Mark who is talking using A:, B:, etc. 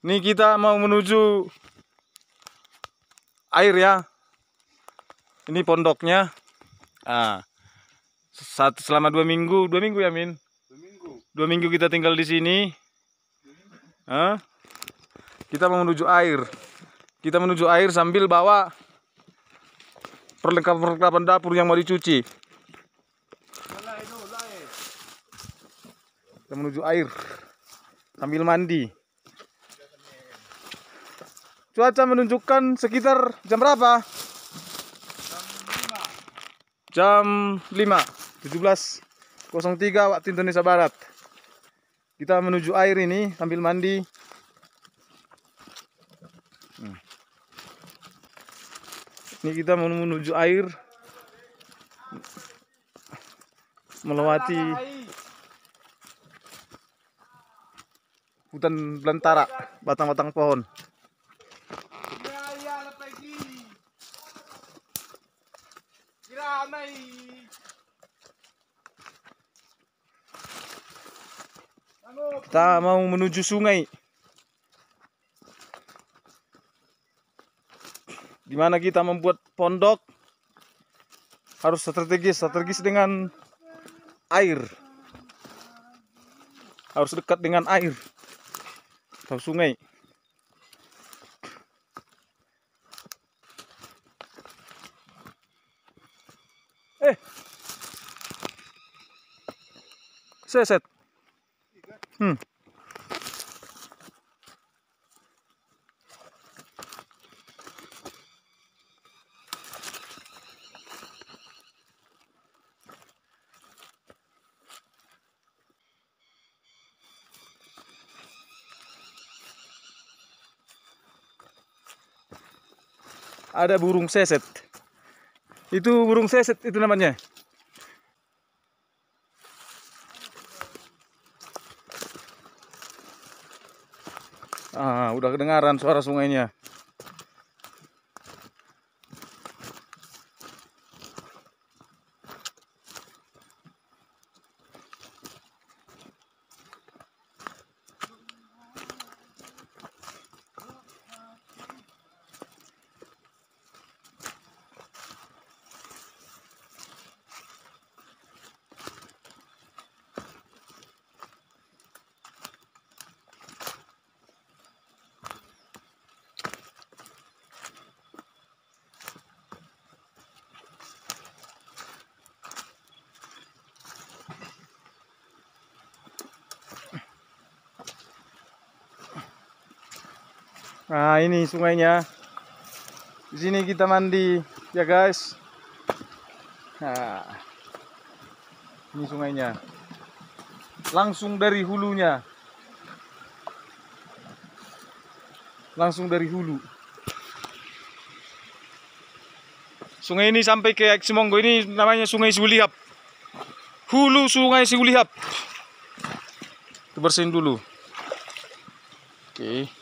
A: Ini kita mau menuju air ya. Ini pondoknya. Nah, selama 2 minggu ya Min. 2 minggu kita tinggal di sini. Kita mau menuju air. Kita menuju air sambil bawa perlengkapan dapur yang mau dicuci. Kita menuju air sambil mandi. Cuaca menunjukkan sekitar jam berapa? Jam 5. 17.03 waktu Indonesia Barat. Kita menuju air ini sambil mandi. Ini kita menuju air, melewati hutan belantara, batang-batang pohon. Kita mau menuju sungai, di mana kita membuat pondok harus strategis dengan air, harus dekat dengan air atau sungai. Seset. Ada burung seset. Itu burung seset itu namanya. Udah kedengaran suara sungainya. Nah, ini sungainya. Di sini kita mandi ya guys. Nah, ini sungainya. Langsung dari hulunya. Langsung dari hulu. Sungai ini sampai ke Semonggo ini namanya Sungai Siwulihap. Hulu Sungai Siwulihap. Kita bersihin dulu. Oke.